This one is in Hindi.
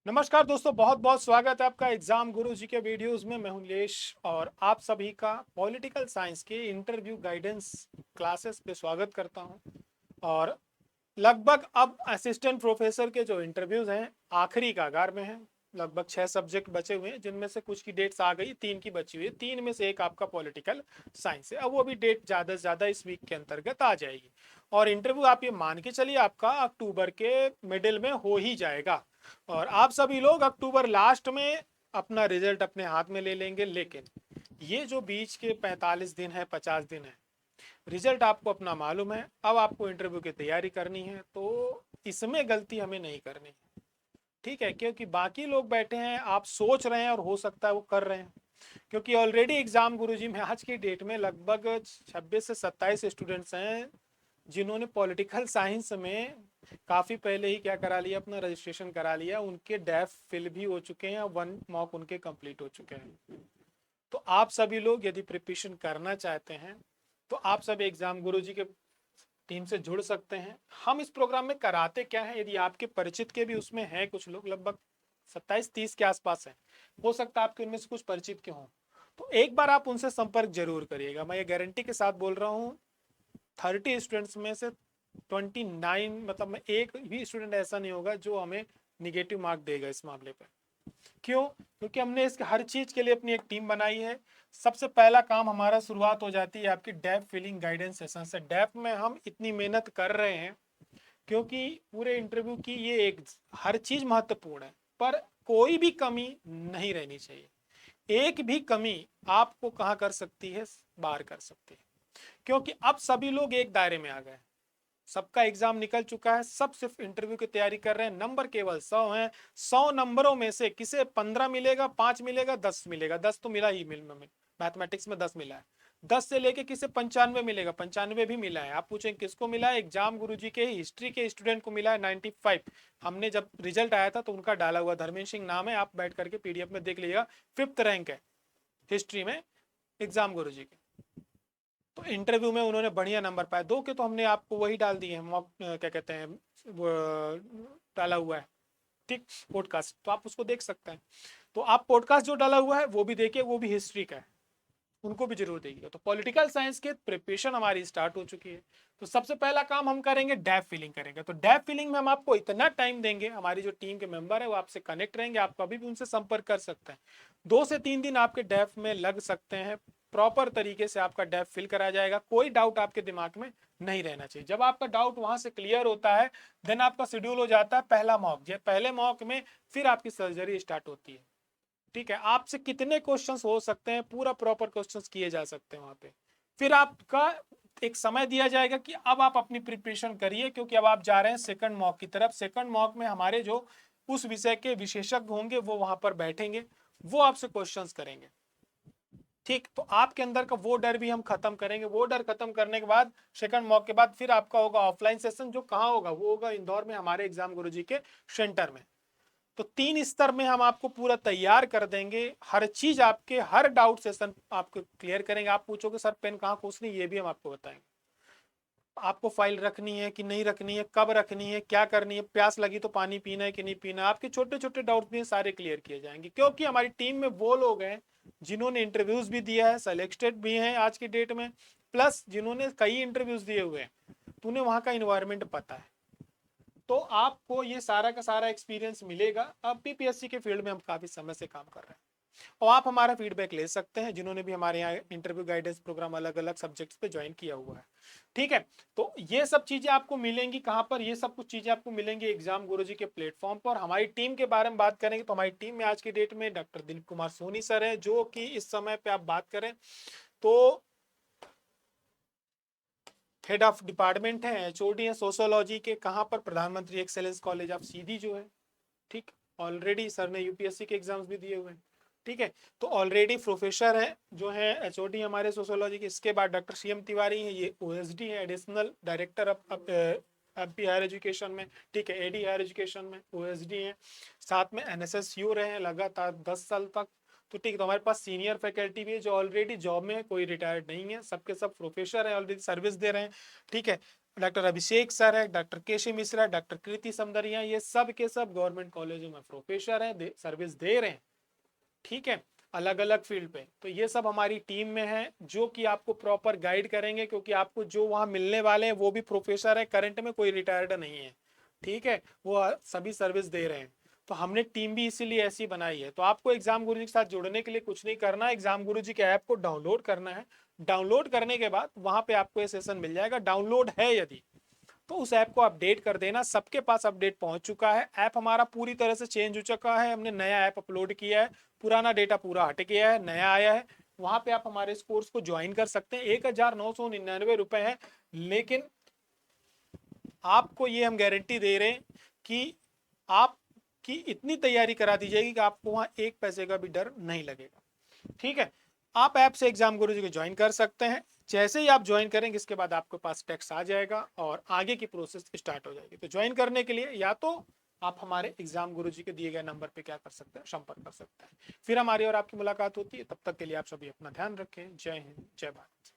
नमस्कार दोस्तों, बहुत बहुत स्वागत है आपका एग्जाम गुरु जी के वीडियोस में। मैं हूं लेश और आप सभी का पॉलिटिकल साइंस के इंटरव्यू गाइडेंस क्लासेस पे स्वागत करता हूं। और लगभग अब असिस्टेंट प्रोफेसर के जो इंटरव्यूज हैं आखिरी कगार में हैं। लगभग 6 सब्जेक्ट बचे हुए हैं, जिनमें से कुछ की डेट्स आ गई, 3 की बची हुई है। 3 में से एक आपका पॉलिटिकल साइंस है। अब वो भी डेट ज़्यादा से ज़्यादा इस वीक के अंतर्गत आ जाएगी और इंटरव्यू आप ये मान के चलिए आपका अक्टूबर के मिडिल में हो ही जाएगा। और आप सभी लोग अक्टूबर लास्ट में अपना रिजल्ट अपने हाथ में ले लेंगे। लेकिन ये जो बीच के 45 दिन है, 50 दिन है, रिजल्ट आपको अपना मालूम है। अब आपको इंटरव्यू की तैयारी करनी है, तो इसमें गलती हमें नहीं करनी है, ठीक है? क्योंकि बाकी लोग बैठे हैं, आप सोच रहे हैं और हो सकता है वो कर रहे हैं। क्योंकि ऑलरेडी एग्जाम गुरुजी में आज की डेट में लगभग 26 से 27 स्टूडेंट्स हैं जिन्होंने पॉलिटिकल साइंस में काफ़ी पहले ही क्या करा लिया, अपना रजिस्ट्रेशन करा लिया। उनके डेफ फिल भी हो चुके हैं, 1 मॉक उनके कंप्लीट हो चुके हैं। तो आप सभी लोग यदि प्रिपरेशन करना चाहते हैं तो आप सभी एग्जाम गुरुजी के टीम से जुड़ सकते हैं। हम इस प्रोग्राम में कराते क्या है, यदि आपके परिचित के भी उसमें हैं कुछ लोग, लगभग 27-30 के आसपास हैं, हो सकता है आपके उनमें से कुछ परिचित के हों, तो एक बार आप उनसे संपर्क जरूर करिएगा। मैं ये गारंटी के साथ बोल रहा हूँ, 30 स्टूडेंट्स में से 29, मतलब मैं एक भी स्टूडेंट ऐसा नहीं होगा जो हमें निगेटिव मार्क देगा इस मामले पर। क्यों? क्योंकि हमने इसके हर चीज के लिए अपनी एक टीम बनाई है। सबसे पहला काम हमारा शुरुआत हो जाती है आपकी डेफ फिलिंग गाइडेंस सेशन से। डेफ में हम इतनी मेहनत कर रहे हैं क्योंकि पूरे इंटरव्यू की ये एक हर चीज महत्वपूर्ण है, पर कोई भी कमी नहीं रहनी चाहिए। एक भी कमी आपको कहाँ कर सकती है, बाहर कर सकती है। क्योंकि अब सभी लोग एक दायरे में आ गए, सबका एग्जाम निकल चुका है, सब सिर्फ इंटरव्यू की तैयारी कर रहे हैं। नंबर केवल 100 हैं। 100 नंबरों में से किसे 15 मिलेगा, 5 मिलेगा, 10 मिलेगा। 10 तो मिला ही मैथमेटिक्स में 10 मिला है। 10 से लेके किसे 95 मिलेगा, 95 भी मिला है। आप पूछें किसको मिला है, एग्जाम गुरुजी के हिस्ट्री के स्टूडेंट को मिला है 95। हमने जब रिजल्ट आया था तो उनका डाला हुआ धर्मेंद्र सिंह नाम है, आप बैठ करके पीडीएफ में देख लीजिएगा। 5th रैंक है हिस्ट्री में एग्जाम गुरुजी के। तो इंटरव्यू में उन्होंने बढ़िया नंबर पाए। 2 के तो हमने आपको वही डाल दिए हैं, मॉक क्या कहते हैं, वो डाला हुआ है, ठीक, पॉडकास्ट, तो आप उसको देख सकते हैं। तो आप पॉडकास्ट जो डाला हुआ है वो भी देखिए, वो भी हिस्ट्री का है, उनको भी जरूर देखिएगा। तो पॉलिटिकल साइंस के प्रिपरेशन हमारी स्टार्ट हो चुकी है। तो सबसे पहला काम हम करेंगे, डेफ फिलिंग करेंगे। तो डेफ फिलिंग में हम आपको इतना टाइम देंगे, हमारी जो टीम के मेंबर है वो आपसे कनेक्ट रहेंगे, आप कभी भी उनसे संपर्क कर सकते हैं। 2 से 3 दिन आपके डेफ में लग सकते हैं। प्रॉपर तरीके से आपका डेफ फिल कराया जाएगा, कोई डाउट आपके दिमाग में नहीं रहना चाहिए। जब आपका डाउट वहां से क्लियर होता है, देन आपका शेड्यूल हो जाता है पहला मॉक। पहले मॉक में फिर आपकी सर्जरी स्टार्ट होती है, ठीक है? आपसे कितने क्वेश्चंस हो सकते हैं, पूरा प्रॉपर क्वेश्चंस किए जा सकते हैं वहां पे। फिर आपका एक समय दिया जाएगा कि अब आप अपनी प्रिपरेशन करिए, क्योंकि अब आप जा रहे हैं सेकंड मॉक की तरफ। सेकंड मॉक में हमारे जो उस विषय के विशेषज्ञ होंगे वो वहां पर बैठेंगे, वो आपसे क्वेश्चंस करेंगे, ठीक? तो आपके अंदर का वो डर भी हम खत्म करेंगे। वो डर खत्म करने के बाद सेकंड मॉक के बाद फिर आपका होगा ऑफलाइन सेशन, जो कहाँ होगा, वो होगा इंदौर में हमारे एग्जाम गुरुजी के सेंटर में। तो 3 स्तर में हम आपको पूरा तैयार कर देंगे। हर चीज आपके हर डाउट सेशन आपको क्लियर करेंगे। आप पूछोगे सर पेन कहाँ खोसनी, ये भी हम आपको बताएंगे। आपको फाइल रखनी है कि नहीं रखनी है, कब रखनी है, क्या करनी है, प्यास लगी तो पानी पीना है कि नहीं पीना, आपके छोटे छोटे डाउट भी सारे क्लियर किए जाएंगे। क्योंकि हमारी टीम में वो लोग हैं जिन्होंने इंटरव्यूज भी दिया है, सेलेक्टेड भी हैं आज की डेट में, प्लस जिन्होंने कई इंटरव्यूज दिए हुए हैं, तो उन्हें वहां का इन्वायरमेंट पता है। तो आपको ये सारा का सारा एक्सपीरियंस मिलेगा। अब पीपीएससी के फील्ड में हम काफी समय से काम कर रहे हैं और आप हमारा फीडबैक ले सकते हैं, जिन्होंने भी हमारे यहाँ इंटरव्यू गाइडेंस प्रोग्राम अलग अलग सब्जेक्ट्स पे ज्वाइन किया हुआ है, ठीक है? तो ये सब चीजें आपको मिलेंगी कहाँ पर, ये सब कुछ चीजें आपको मिलेंगी एग्जाम गुरुजी के प्लेटफॉर्म पर। हमारी टीम के बारे में बात करेंगे तो हमारी टीम में आज की डेट में डॉक्टर दिलीप कुमार सोनी सर है, जो कि इस समय पे आप बात करें तो हेड ऑफ डिपार्टमेंट है, एचओडी है सोशियोलॉजी के, कहाँ पर, प्रधानमंत्री एक्सेलेंस कॉलेज ऑफ सीधी जो है, ठीक? ऑलरेडी सर ने यूपीएससी के एग्जाम्स भी दिए हुए हैं, ठीक है? तो ऑलरेडी प्रोफेसर है जो है एचओडी हमारे सोशियोलॉजी के। इसके बाद डॉक्टर सीएम तिवारी है, ये ओएसडी है, additional director of MP higher education में, ठीक है? एडी हायर एजुकेशन में ओएसडी है। साथ में एनएसएस रहे हैं लगातार 10 साल तक, तो ठीक है। तो हमारे पास सीनियर फैकल्टी भी है जो ऑलरेडी जॉब में है, कोई रिटायर्ड नहीं है, सबके सब प्रोफेसर है, ऑलरेडी सर्विस दे रहे हैं, ठीक है? डॉक्टर अभिषेक सर है, डॉक्टर केशी मिश्रा, डॉक्टर कृति समदरिया, ये सब के सब गवर्नमेंट कॉलेजों में प्रोफेसर हैं, सर्विस दे रहे हैं, ठीक है, अलग अलग फील्ड पे। तो ये सब हमारी टीम में है जो कि आपको प्रॉपर गाइड करेंगे, क्योंकि आपको जो वहाँ मिलने वाले हैं वो भी प्रोफेसर है, करंट में कोई रिटायर्ड नहीं है, ठीक है, वो सभी सर्विस दे रहे हैं। तो हमने टीम भी इसीलिए ऐसी बनाई है। तो आपको एग्जाम गुरुजी के साथ जुड़ने के लिए कुछ नहीं करना है, एग्जाम गुरुजी के ऐप को डाउनलोड करना है। डाउनलोड करने के बाद वहां पे आपको ये सेशन मिल जाएगा। डाउनलोड है यदि तो उस ऐप को अपडेट कर देना। सबके पास अपडेट पहुंच चुका है, ऐप हमारा पूरी तरह से चेंज हो चुका है, हमने नया ऐप अपलोड किया है, पुराना डेटा पूरा हट गया है, नया आया है। वहां पे आप हमारे इस कोर्स को ज्वाइन कर सकते हैं। 1999 रुपए है, लेकिन आपको ये हम गारंटी दे रहे हैं कि आपकी इतनी तैयारी करा दी जाएगी कि आपको वहां एक पैसे का भी डर नहीं लगेगा, ठीक है। आप ऐप से एग्जाम गुरुजी को ज्वाइन कर सकते हैं। जैसे ही आप ज्वाइन करेंगे इसके बाद आपके पास टेक्स्ट आ जाएगा और आगे की प्रोसेस स्टार्ट हो जाएगी। तो ज्वाइन करने के लिए या तो आप हमारे एग्जाम गुरुजी के दिए गए नंबर पे क्या कर सकते हैं, संपर्क कर सकते हैं। फिर हमारी और आपकी मुलाकात होती है। तब तक के लिए आप सभी अपना ध्यान रखें। जय हिंद, जय भारत।